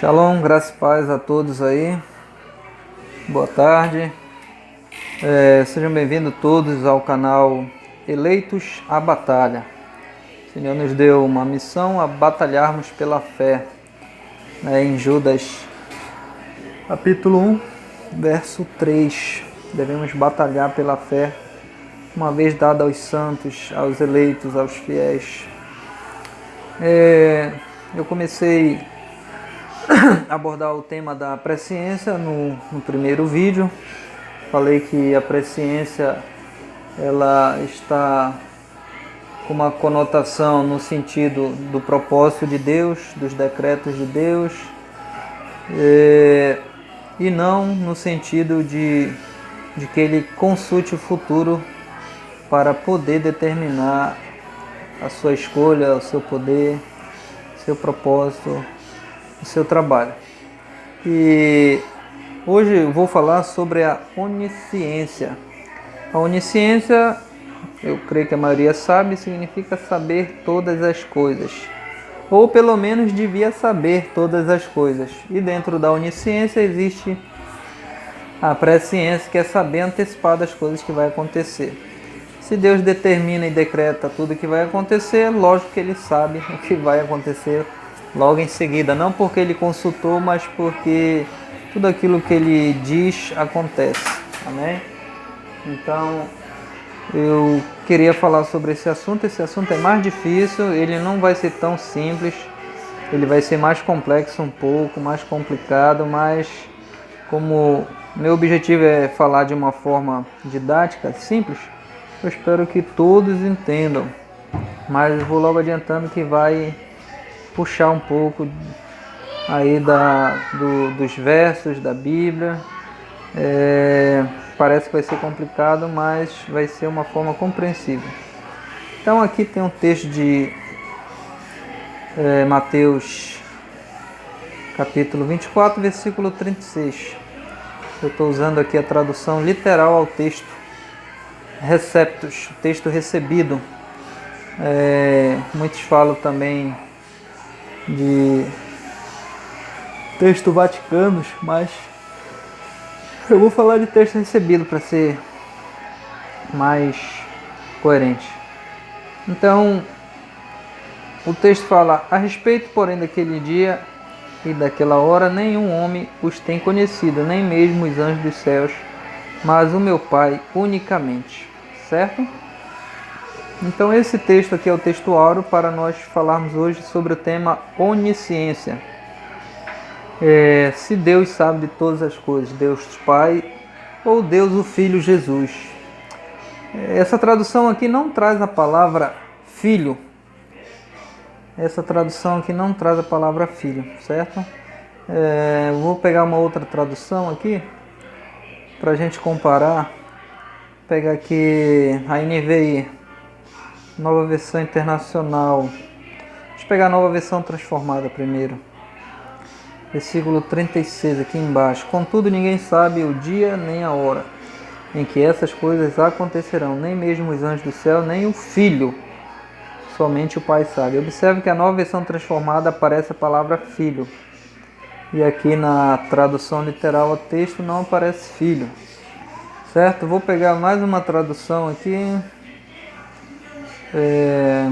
Shalom, graça e paz a todos aí. Boa tarde. Sejam bem-vindos todos ao canal Eleitos à Batalha. O Senhor nos deu uma missão a batalharmos pela fé. Em Judas, capítulo 1, verso 3. Devemos batalhar pela fé, uma vez dada aos santos, aos eleitos, aos fiéis. Eu comecei abordar o tema da presciência no primeiro vídeo. Falei que a presciência ela está com uma conotação no sentido do propósito de Deus, dos decretos de Deus, e não no sentido de que ele consulte o futuro para poder determinar a sua escolha, o seu poder, seu propósito, o seu trabalho. E hoje eu vou falar sobre a onisciência. A onisciência, eu creio que a maioria sabe, significa saber todas as coisas. Ou pelo menos devia saber todas as coisas. E dentro da onisciência existe a presciência, que é saber antecipar das coisas que vai acontecer. Se Deus determina e decreta tudo o que vai acontecer, lógico que Ele sabe o que vai acontecer logo em seguida, não porque ele consultou, mas porque tudo aquilo que ele diz acontece. Amém? Então, eu queria falar sobre esse assunto. Esse assunto é mais difícil, ele não vai ser tão simples, ele vai ser mais complexo um pouco, mais complicado, mas como meu objetivo é falar de uma forma didática, simples, eu espero que todos entendam. Mas eu vou logo adiantando que vai puxar um pouco aí dos versos da Bíblia. Parece que vai ser complicado, mas vai ser uma forma compreensível. Então aqui tem um texto de Mateus capítulo 24, versículo 36. Eu estou usando aqui a tradução literal ao texto receptus, o texto recebido. Muitos falam também de texto vaticanos, mas eu vou falar de texto recebido para ser mais coerente. Então, o texto fala: a respeito, porém, daquele dia e daquela hora, nenhum homem os tem conhecido, nem mesmo os anjos dos céus, mas o meu Pai unicamente. Certo? Então esse texto aqui é o texto áureo para nós falarmos hoje sobre o tema onisciência. Se Deus sabe de todas as coisas, Deus Pai ou Deus o Filho Jesus. Essa tradução aqui não traz a palavra filho. Essa tradução aqui não traz a palavra filho, certo? Vou pegar uma outra tradução aqui para a gente comparar. Vou pegar aqui a NVI. Nova versão internacional. Deixa eu pegar a nova versão transformada primeiro. Versículo 36 aqui embaixo. Contudo, ninguém sabe o dia nem a hora em que essas coisas acontecerão, nem mesmo os anjos do céu, nem o Filho. Somente o Pai sabe. Observe que a nova versão transformada aparece a palavra filho. E aqui na tradução literal ao texto não aparece filho. Certo? Vou pegar mais uma tradução aqui.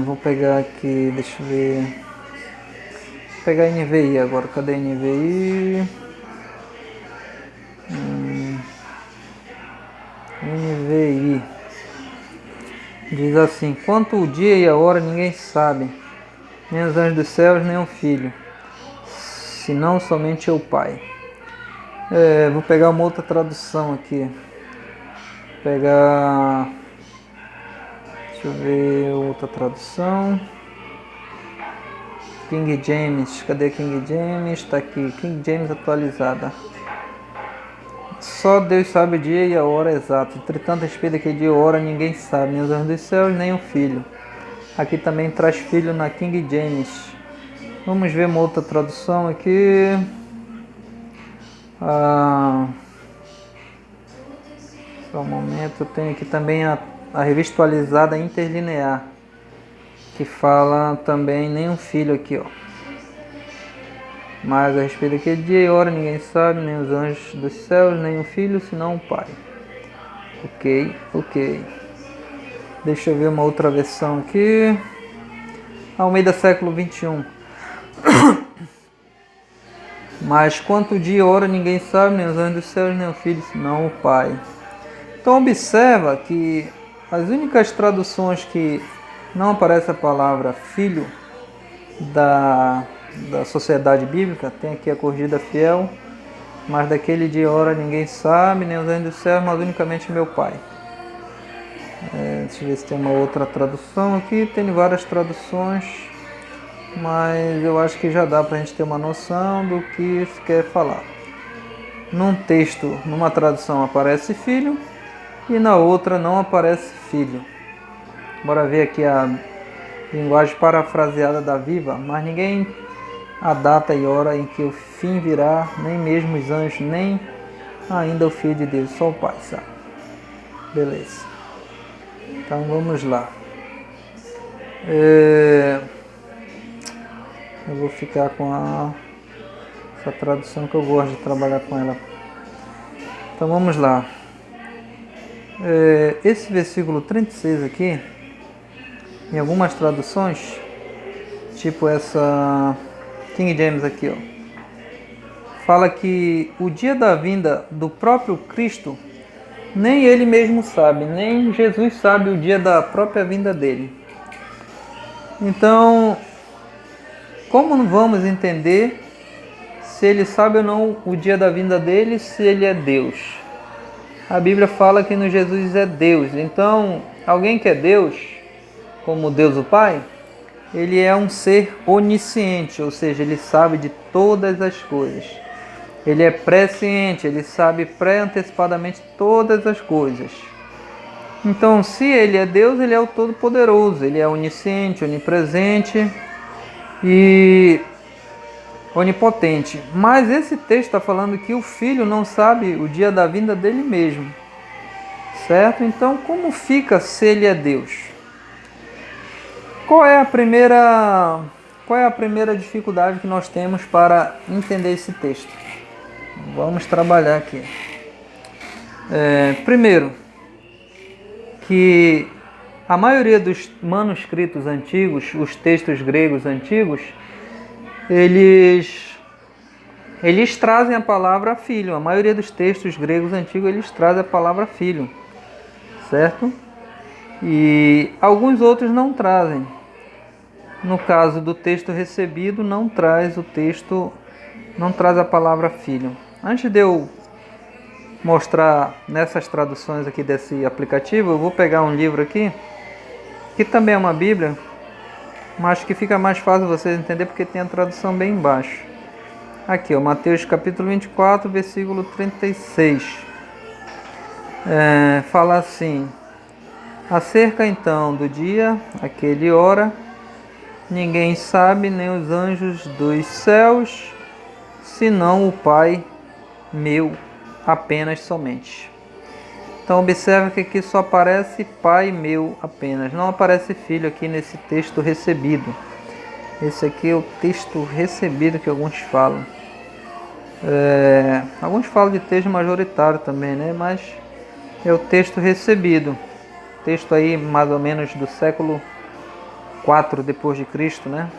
Vou pegar aqui, deixa eu ver. Vou pegar a NVI agora. Cadê a NVI? NVI diz assim: quanto o dia e a hora ninguém sabe, nem os anjos dos céus, nem o Filho, senão somente o Pai. Vou pegar uma outra tradução aqui. Vou pegar. Deixa eu ver outra tradução. King James. Cadê King James? Está aqui. King James atualizada. Só Deus sabe o dia e a hora exata. Entretanto, a respeito daquele dia e hora ninguém sabe, nem os anjos dos céus, nem o Filho. Aqui também traz Filho na King James. Vamos ver uma outra tradução aqui. Só um momento. Eu tenho aqui também a revista atualizada interlinear, que fala também nem um filho aqui, ó. Mas a respeito daquele dia e hora ninguém sabe, nem os anjos dos céus, nem o Filho, senão o Pai. Ok. Deixa eu ver uma outra versão aqui. Almeida século 21. Mas quanto dia e hora ninguém sabe, nem os anjos dos céus, nem o Filho, senão o Pai. Então observa que as únicas traduções que não aparece a palavra Filho da Sociedade Bíblica, tem aqui a Corrigida Fiel, mas daquele dia e hora ninguém sabe, nem os anjos do céu, mas unicamente meu Pai. Deixa eu ver se tem uma outra tradução aqui, tem várias traduções, mas eu acho que já dá para a gente ter uma noção do que se quer falar. Num texto, numa tradução aparece filho, e na outra não aparece filho. Bora ver aqui a linguagem parafraseada da Viva, mas ninguém a data e hora em que o fim virá, nem mesmo os anjos, nem ainda o Filho de Deus, só o Pai sabe. Beleza. Então vamos lá. Eu vou ficar com essa tradução que eu gosto de trabalhar com ela. Então vamos lá. Esse versículo 36 aqui, em algumas traduções, tipo essa King James aqui, ó, fala que o dia da vinda do próprio Cristo, nem ele mesmo sabe, nem Jesus sabe o dia da própria vinda dele. Então, como vamos entender se ele sabe ou não o dia da vinda dele, se ele é Deus? A Bíblia fala que no Jesus é Deus. Então, alguém que é Deus, como Deus o Pai, ele é um ser onisciente, ou seja, ele sabe de todas as coisas. Ele é presciente, ele sabe pré-antecipadamente todas as coisas. Então, se ele é Deus, ele é o Todo-Poderoso, ele é onisciente, onipresente e onipotente. Mas esse texto está falando que o Filho não sabe o dia da vinda dele mesmo. Certo? Então, como fica se ele é Deus? Qual é a primeira dificuldade que nós temos para entender esse texto? Vamos trabalhar aqui. Primeiro, que a maioria dos manuscritos antigos, os textos gregos antigos, eles trazem a palavra filho. A maioria dos textos gregos antigos, eles trazem a palavra filho, certo? E alguns outros não trazem. No caso do texto recebido, não traz a palavra filho. Antes de eu mostrar nessas traduções aqui desse aplicativo, eu vou pegar um livro aqui, que também é uma Bíblia, mas que fica mais fácil vocês entenderem porque tem a tradução bem embaixo. Aqui, ó, Mateus capítulo 24, versículo 36. Fala assim: acerca então do dia, aquele hora, ninguém sabe, nem os anjos dos céus, senão o Pai meu, apenas somente. Então observa que aqui só aparece Pai meu apenas, não aparece Filho aqui nesse texto recebido. Esse aqui é o texto recebido que alguns falam. Alguns falam de texto majoritário também, né? Mas é o texto recebido. Texto aí mais ou menos do século 4 depois de Cristo, né?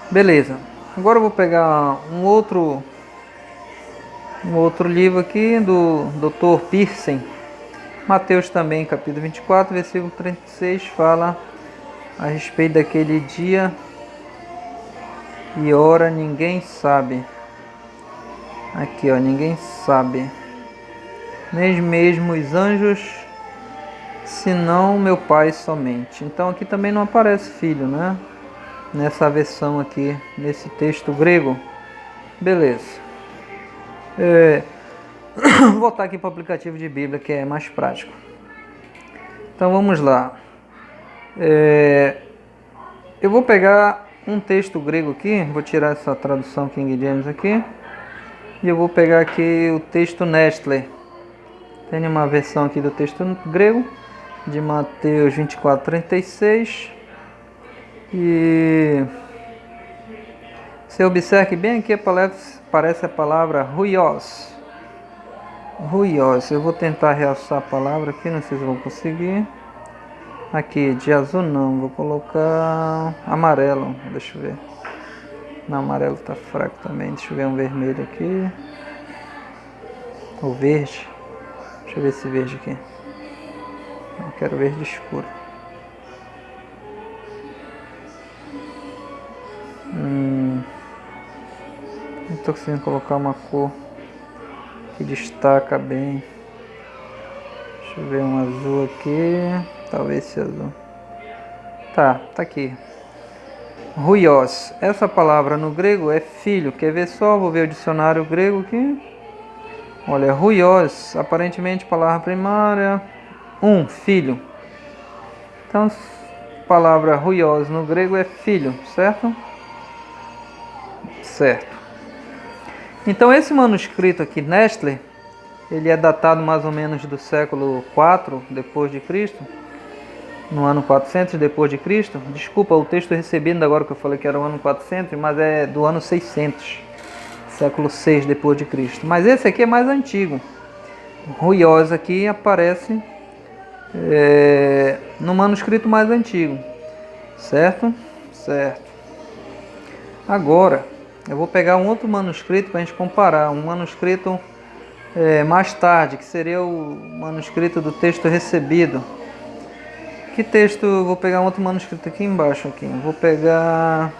Beleza. Agora eu vou pegar um outro livro aqui do Dr. Pearson. Mateus também, capítulo 24, versículo 36, fala a respeito daquele dia e hora ninguém sabe. Aqui, ó, ninguém sabe, nem mesmo os anjos, senão meu Pai somente. Então aqui também não aparece filho, né? Nessa versão aqui, nesse texto grego. Beleza. Vou voltar aqui para o aplicativo de Bíblia, que é mais prático. Então vamos lá. Eu vou pegar um texto grego aqui, vou tirar essa tradução King James aqui, e eu vou pegar aqui o texto Nestle. Tem uma versão aqui do texto grego, de Mateus 24, 36, e Você observa que bem aqui aparece a palavra ruios. Ruios. Eu vou tentar realçar a palavra aqui, não sei se vou conseguir. Aqui, de azul não, vou colocar amarelo, deixa eu ver. Não, amarelo tá fraco também, deixa eu ver um vermelho aqui. O verde, deixa eu ver esse verde aqui. Eu quero verde escuro. Não tô conseguindo colocar uma cor que destaca bem. Deixa eu ver um azul aqui, talvez esse azul. Tá aqui. Ruios. Essa palavra no grego é filho. Quer ver só? Vou ver o dicionário grego aqui. Olha, ruios, aparentemente palavra primária. Filho. Então, a palavra ruios no grego é filho, certo? Certo. Então, esse manuscrito aqui, Nestle, ele é datado mais ou menos do século IV depois de Cristo. No ano 400 depois de Cristo. Desculpa, o texto recebido agora que eu falei que era o ano 400, mas é do ano 600, século 6 depois de Cristo. Mas esse aqui é mais antigo. Ruios aqui aparece no manuscrito mais antigo, certo? Certo. Agora eu vou pegar um outro manuscrito para a gente comparar, um manuscrito mais tarde, que seria o manuscrito do texto recebido. Que texto? Vou pegar um outro manuscrito aqui embaixo. Aqui. Vou pegar.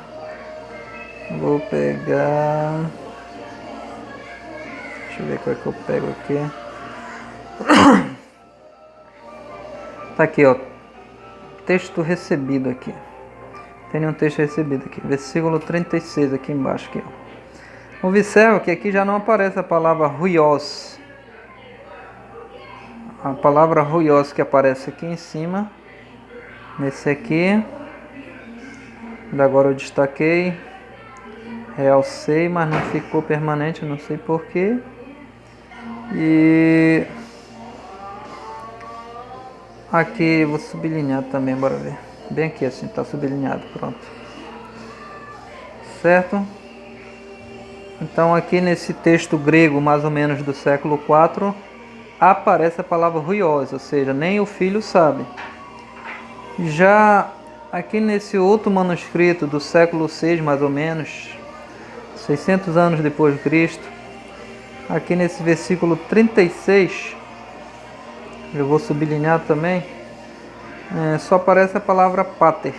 Deixa eu ver qual é que eu pego aqui. Tá aqui, ó. Texto recebido aqui. Tem um texto recebido aqui. Versículo 36 aqui embaixo. Aqui, ó. Observa que aqui já não aparece a palavra ruios. A palavra ruios que aparece aqui em cima. Nesse aqui, agora eu destaquei, realcei, mas não ficou permanente, não sei porquê. E aqui vou sublinhar também, bora ver. Bem aqui assim, tá sublinhado, pronto. Certo? Então aqui nesse texto grego, mais ou menos do século IV, aparece a palavra ruios, ou seja, nem o filho sabe. Já aqui nesse outro manuscrito do século VI, mais ou menos, 600 anos depois de Cristo, aqui nesse versículo 36, eu vou sublinhar também, só aparece a palavra pater.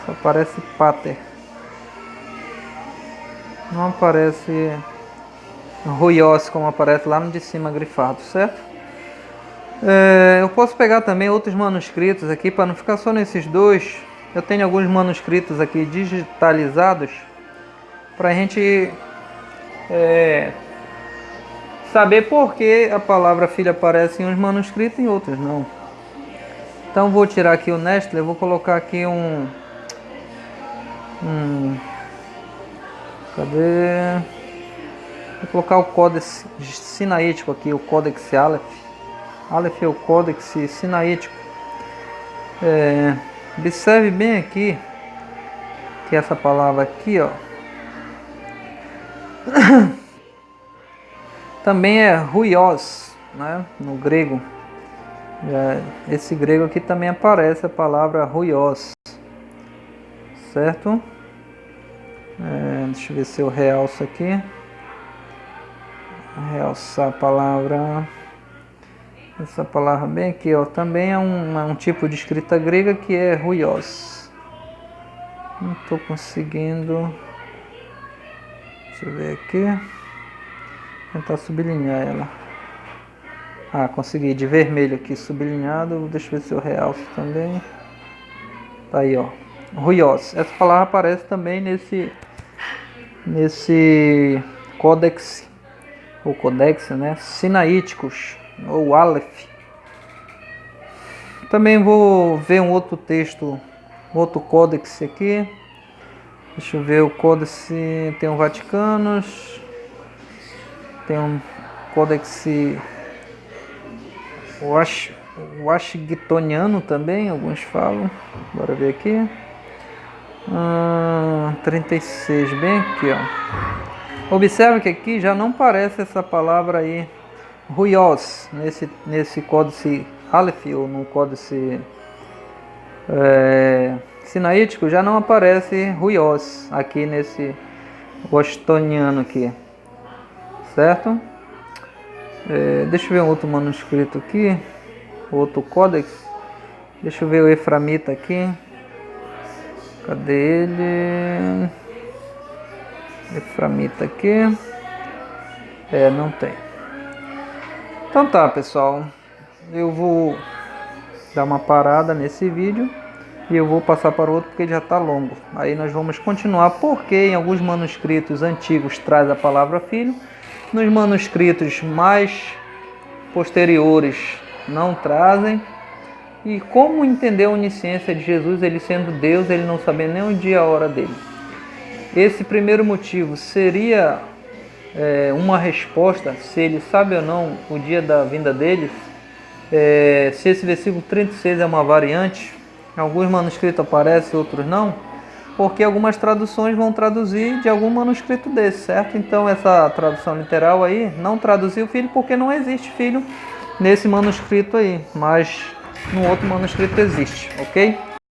Só aparece pater. Não aparece ruios como aparece lá no de cima grifado, certo? Eu posso pegar também outros manuscritos aqui para não ficar só nesses dois. Eu tenho alguns manuscritos aqui digitalizados para a gente saber por que a palavra filho aparece em uns manuscritos e em outros não. Então vou tirar aqui o Nestle, vou colocar aqui cadê? Vou colocar o Códex Sinaítico aqui, o Códex Aleph. Aleph é o Códex Sinaítico. Observe bem aqui que essa palavra aqui, ó, também é ruios, né, no grego. Esse grego aqui também aparece a palavra ruios, certo? Deixa eu ver se eu realço aqui. Realçar a palavra. Essa palavra bem aqui, ó, também é um tipo de escrita grega que é ruios. Não estou conseguindo. Deixa eu ver aqui. Tentar sublinhar ela. Consegui, de vermelho aqui, sublinhado. Deixa eu ver se eu realço também. Tá aí, ó. Ruios. Essa palavra aparece também nesse códex, ou codex, né? Sinaíticos, ou Aleph. Também vou ver um outro texto, outro códex aqui. Deixa eu ver, o códex tem um Vaticanos, tem um códex washingtoniano também, alguns falam. Bora ver aqui. 36, bem aqui, ó. Observe que aqui já não aparece essa palavra aí, ruios, nesse códice Aleph, ou no códice sinaítico, já não aparece ruios aqui nesse ostoniano aqui, certo? Deixa eu ver um outro manuscrito aqui, outro códex. Deixa eu ver o Eframita aqui. Cadê ele? Eframita aqui. Não tem. Então tá, pessoal. Eu vou dar uma parada nesse vídeo e eu vou passar para o outro porque já está longo. Aí nós vamos continuar, porque em alguns manuscritos antigos traz a palavra filho. Nos manuscritos mais posteriores não trazem. E como entender a onisciência de Jesus, ele sendo Deus, ele não sabendo nem o dia e a hora dele? Esse primeiro motivo seria uma resposta, se ele sabe ou não o dia da vinda dele. Se esse versículo 36 é uma variante, em alguns manuscritos aparece, outros não, porque algumas traduções vão traduzir de algum manuscrito desse, certo? Então essa tradução literal aí não traduziu filho porque não existe filho nesse manuscrito aí, mas no outro manuscrito existe, ok?